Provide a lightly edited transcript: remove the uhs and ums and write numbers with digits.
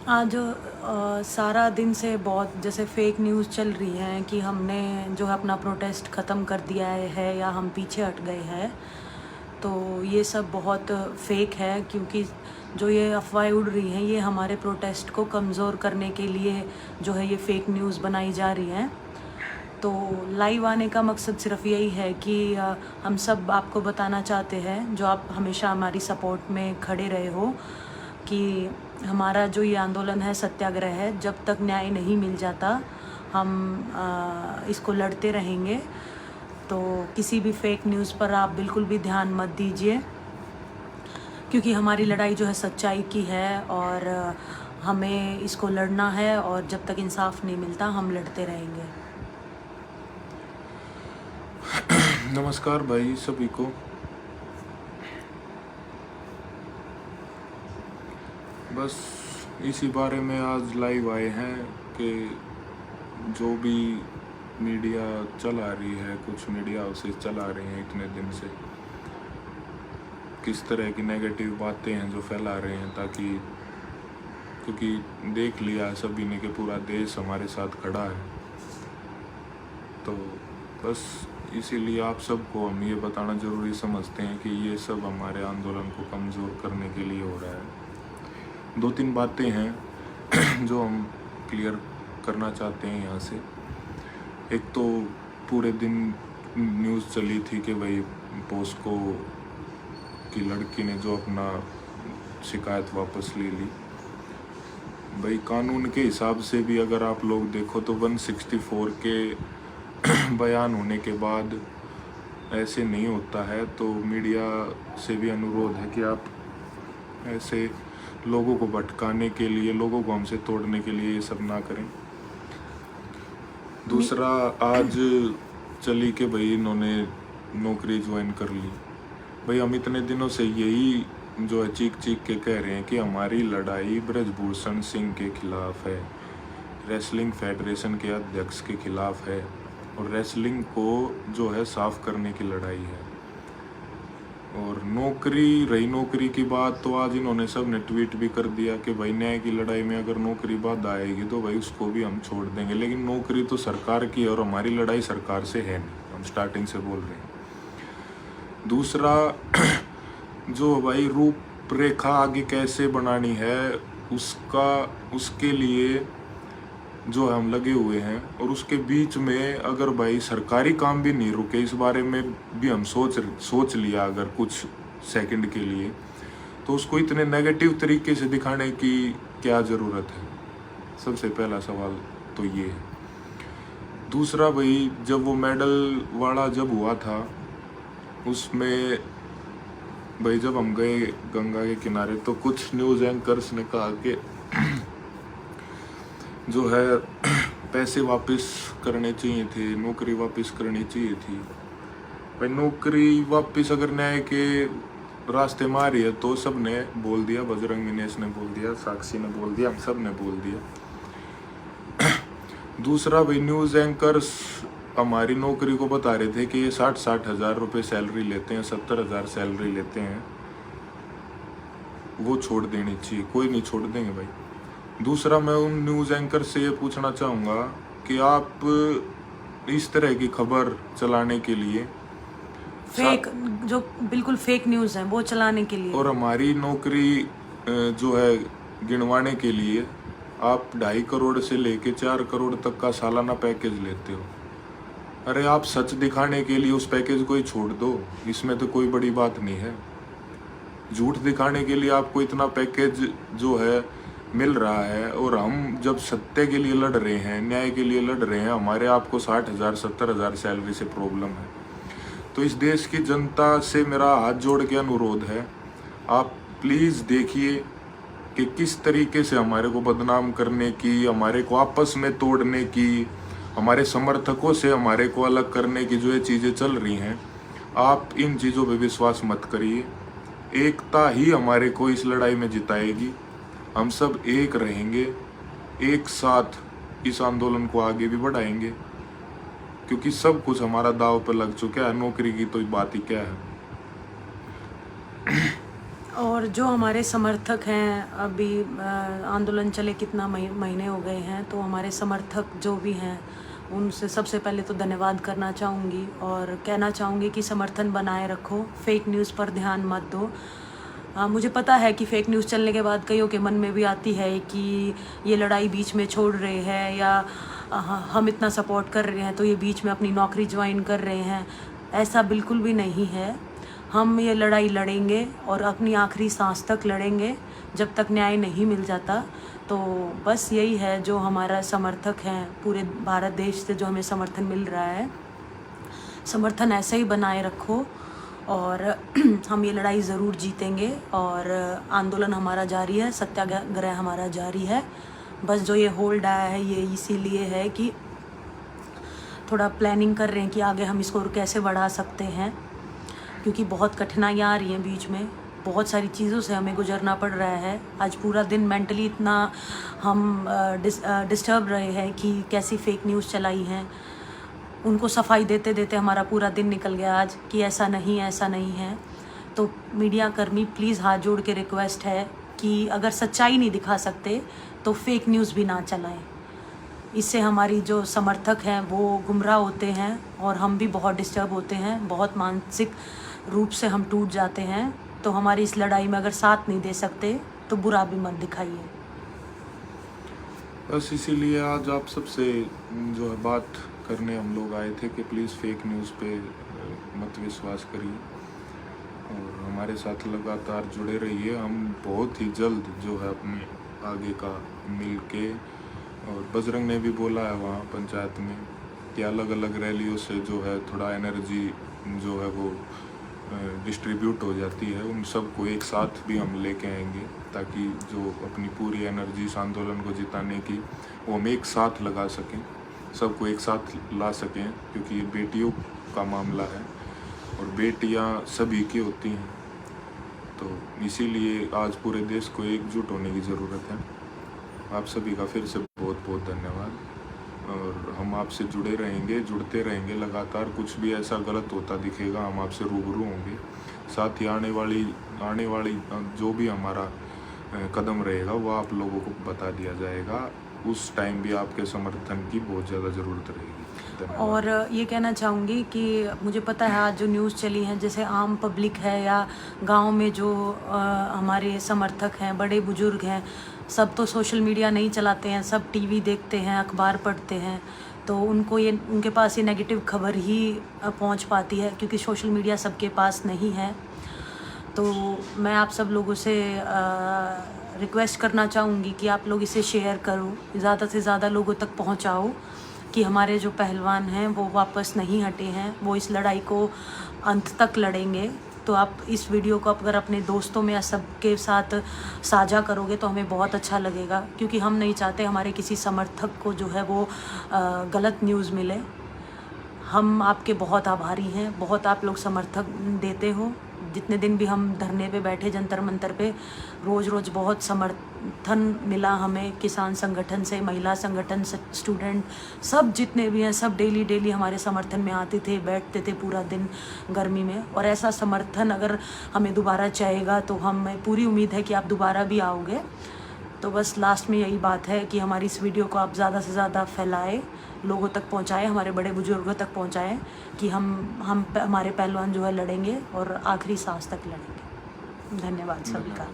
आज सारा दिन से बहुत जैसे फेक न्यूज़ चल रही हैं कि हमने जो है अपना प्रोटेस्ट ख़त्म कर दिया है या हम पीछे हट गए हैं। तो ये सब बहुत फेक है, क्योंकि जो ये अफवाहें उड़ रही हैं ये हमारे प्रोटेस्ट को कमज़ोर करने के लिए जो है ये फेक न्यूज़ बनाई जा रही हैं। तो लाइव आने का मकसद सिर्फ यही है कि हम सब आपको बताना चाहते हैं, जो आप हमेशा हमारी सपोर्ट में खड़े रहे हो, कि हमारा जो ये आंदोलन है, सत्याग्रह है, जब तक न्याय नहीं मिल जाता हम इसको लड़ते रहेंगे। तो किसी भी फेक न्यूज़ पर आप बिल्कुल भी ध्यान मत दीजिए, क्योंकि हमारी लड़ाई जो है सच्चाई की है और हमें इसको लड़ना है, और जब तक इंसाफ नहीं मिलता हम लड़ते रहेंगे। नमस्कार भाई सभी को। बस इसी बारे में आज लाइव आए हैं कि जो भी मीडिया चला रही है, कुछ मीडिया हाउसेस चला रहे हैं इतने दिन से, किस तरह की नेगेटिव बातें हैं जो फैला रहे हैं, ताकि क्योंकि देख लिया सभी ने कि पूरा देश हमारे साथ खड़ा है। तो बस इसीलिए आप सबको हम ये बताना ज़रूरी समझते हैं कि ये सब हमारे आंदोलन को कमज़ोर करने के लिए हो रहा है। 2-3 बातें हैं जो हम क्लियर करना चाहते हैं यहाँ से। एक तो पूरे दिन न्यूज़ चली थी कि भाई पोस्को की लड़की ने जो अपना शिकायत वापस ले ली। भाई कानून के हिसाब से भी अगर आप लोग देखो तो 164 के बयान होने के बाद ऐसे नहीं होता है। तो मीडिया से भी अनुरोध है कि आप ऐसे लोगों को भटकाने के लिए, लोगों को हमसे तोड़ने के लिए ये सब ना करें। दूसरा, आज चली कि भाई इन्होंने नौकरी ज्वाइन कर ली। भाई हम इतने दिनों से यही जो है चीख चीख के कह रहे हैं कि हमारी लड़ाई ब्रजभूषण सिंह के खिलाफ है, रेसलिंग फेडरेशन के अध्यक्ष के खिलाफ है, और रेसलिंग को जो है साफ करने की लड़ाई है। और नौकरी की बात, तो आज इन्होंने सब ने ट्वीट भी कर दिया कि भाई न्याय की लड़ाई में अगर नौकरी बाधा आएगी तो भाई उसको भी हम छोड़ देंगे, लेकिन नौकरी तो सरकार की है और हमारी लड़ाई सरकार से है नहीं, हम स्टार्टिंग से बोल रहे हैं। दूसरा, जो भाई रूपरेखा आगे कैसे बनानी है उसके लिए जो हम लगे हुए हैं, और उसके बीच में अगर भाई सरकारी काम भी नहीं रुके, इस बारे में भी हम सोच लिया अगर कुछ सेकंड के लिए, तो उसको इतने नेगेटिव तरीके से दिखाने की क्या ज़रूरत है। सबसे पहला सवाल तो ये है। दूसरा, भाई जब वो मेडल वाला जब हुआ था, उसमें भाई जब हम गए गंगा के किनारे तो कुछ न्यूज़ एंकर्स ने कहा कि जो है पैसे वापस करने चाहिए थे, नौकरी वापस करनी चाहिए थी। भाई नौकरी वापस अगर न्याय के रास्ते में आ रही है तो सब ने बोल दिया, बजरंग मीनेश ने बोल दिया, साक्षी ने बोल दिया, हम सब ने बोल दिया। दूसरा, भाई न्यूज़ एंकर्स हमारी नौकरी को बता रहे थे कि ये 60-60 हज़ार रुपये सैलरी लेते हैं, 70,000 सैलरी लेते हैं, वो छोड़ देनी चाहिए। कोई नहीं छोड़ देंगे भाई। दूसरा, मैं उन न्यूज़ एंकर से ये पूछना चाहूँगा कि आप इस तरह की खबर चलाने के लिए जो बिल्कुल फेक न्यूज़ है वो चलाने के लिए, और हमारी नौकरी जो है गिनवाने के लिए आप 2.5 करोड़ से लेके 4 करोड़ तक का सालाना पैकेज लेते हो। अरे आप सच दिखाने के लिए उस पैकेज को ही छोड़ दो, इसमें तो कोई बड़ी बात नहीं है। झूठ दिखाने के लिए आपको इतना पैकेज जो है मिल रहा है, और हम जब सत्य के लिए लड़ रहे हैं, न्याय के लिए लड़ रहे हैं, हमारे आपको 60,000 70,000 सैलरी से प्रॉब्लम है। तो इस देश की जनता से मेरा हाथ जोड़ के अनुरोध है, आप प्लीज़ देखिए कि किस तरीके से हमारे को बदनाम करने की, हमारे को आपस में तोड़ने की, हमारे समर्थकों से हमारे को अलग करने की जो ये चीज़ें चल रही हैं, आप इन चीज़ों पे विश्वास मत करिए। एकता ही हमारे को इस लड़ाई में जिताएगी। हम सब एक रहेंगे, एक साथ इस आंदोलन को आगे भी बढ़ाएंगे, क्योंकि सब कुछ हमारा दाव पर लग चुका है। नौकरी की तो बात ही क्या है। और जो हमारे समर्थक हैं, अभी आंदोलन चले कितना महीने हो गए हैं, तो हमारे समर्थक जो भी हैं उनसे सबसे पहले तो धन्यवाद करना चाहूँगी और कहना चाहूँगी कि समर्थन बनाए रखो, फेक न्यूज़ पर ध्यान मत दो। मुझे पता है कि फेक न्यूज़ चलने के बाद कईयों के मन में भी आती है कि ये लड़ाई बीच में छोड़ रहे हैं या हम इतना सपोर्ट कर रहे हैं तो ये बीच में अपनी नौकरी ज्वाइन कर रहे हैं। ऐसा बिल्कुल भी नहीं है। हम ये लड़ाई लड़ेंगे और अपनी आखिरी सांस तक लड़ेंगे जब तक न्याय नहीं मिल जाता। तो बस यही है जो हमारा समर्थक हैं, पूरे भारत देश से जो हमें समर्थन मिल रहा है, समर्थन ऐसे ही बनाए रखो और हम ये लड़ाई ज़रूर जीतेंगे। और आंदोलन हमारा जारी है, सत्याग्रह हमारा जारी है। बस जो ये होल्ड आया है ये इसीलिए है कि थोड़ा प्लानिंग कर रहे हैं कि आगे हम इसको और कैसे बढ़ा सकते हैं, क्योंकि बहुत कठिनाइयाँ आ रही हैं बीच में, बहुत सारी चीज़ों से हमें गुजरना पड़ रहा है। आज पूरा दिन मेंटली इतना हम डिस्टर्ब रहे हैं कि कैसी फेक न्यूज़ चलाई हैं, उनको सफाई देते देते हमारा पूरा दिन निकल गया आज कि ऐसा नहीं है। तो मीडिया कर्मी प्लीज़ हाथ जोड़ के रिक्वेस्ट है कि अगर सच्चाई नहीं दिखा सकते तो फेक न्यूज़ भी ना चलाएं। इससे हमारी जो समर्थक हैं वो गुमराह होते हैं और हम भी बहुत डिस्टर्ब होते हैं, बहुत मानसिक रूप से हम टूट जाते हैं। तो हमारी इस लड़ाई में अगर साथ नहीं दे सकते तो बुरा भी मत दिखाइए। बस इसीलिए आज आप सबसे जो है बात करने हम लोग आए थे कि प्लीज़ फेक न्यूज़ पे मत विश्वास करिए और हमारे साथ लगातार जुड़े रहिए। हम बहुत ही जल्द जो है अपने आगे का मिल के, और बजरंग ने भी बोला है वहाँ पंचायत में कि अलग अलग रैलियों से जो है थोड़ा एनर्जी जो है वो डिस्ट्रीब्यूट हो जाती है, उन सबको एक साथ भी हम लेके आएंगे ताकि जो अपनी पूरी एनर्जी इस आंदोलन को जिताने की वो हम एक साथ लगा सकें, सबको एक साथ ला सकें, क्योंकि ये बेटियों का मामला है और बेटियां सभी की होती हैं। तो इसीलिए आज पूरे देश को एकजुट होने की ज़रूरत है। आप सभी का फिर से बहुत बहुत धन्यवाद और हम आपसे जुड़ते रहेंगे लगातार। कुछ भी ऐसा गलत होता दिखेगा हम आपसे रूबरू होंगे। साथ ही आने वाली जो भी हमारा कदम रहेगा वो आप लोगों को बता दिया जाएगा। उस टाइम भी आपके समर्थन की बहुत ज़्यादा ज़रूरत रहेगी। और ये कहना चाहूँगी कि मुझे पता है आज जो न्यूज़ चली है, जैसे आम पब्लिक है या गांव में जो हमारे समर्थक हैं, बड़े बुजुर्ग हैं, सब तो सोशल मीडिया नहीं चलाते हैं, सब टीवी देखते हैं, अखबार पढ़ते हैं, तो उनके पास ये नेगेटिव खबर ही पहुंच पाती है क्योंकि सोशल मीडिया सबके पास नहीं है। तो मैं आप सब लोगों से रिक्वेस्ट करना चाहूँगी कि आप लोग इसे शेयर करो, ज़्यादा से ज़्यादा लोगों तक पहुँचाओ कि हमारे जो पहलवान हैं वो वापस नहीं हटे हैं, वो इस लड़ाई को अंत तक लड़ेंगे। तो आप इस वीडियो को अगर अपने दोस्तों में या सबके साथ साझा करोगे तो हमें बहुत अच्छा लगेगा, क्योंकि हम नहीं चाहते हमारे किसी समर्थक को जो है वो गलत न्यूज़ मिले। हम आपके बहुत आभारी हैं, बहुत आप लोग समर्थक देते हो। जितने दिन भी हम धरने पे बैठे जंतर मंतर पे, रोज़ बहुत समर्थन मिला हमें, किसान संगठन से, महिला संगठन से, स्टूडेंट, सब जितने भी हैं सब डेली हमारे समर्थन में आते थे, बैठते थे पूरा दिन गर्मी में। और ऐसा समर्थन अगर हमें दोबारा चाहेगा तो हमें पूरी उम्मीद है कि आप दोबारा भी आओगे। तो बस लास्ट में यही बात है कि हमारी इस वीडियो को आप ज़्यादा से ज़्यादा फैलाएं, लोगों तक पहुंचाएं, हमारे बड़े बुजुर्गों तक पहुंचाएं कि हमारे पहलवान जो है लड़ेंगे और आखिरी सांस तक लड़ेंगे। धन्यवाद सभी का।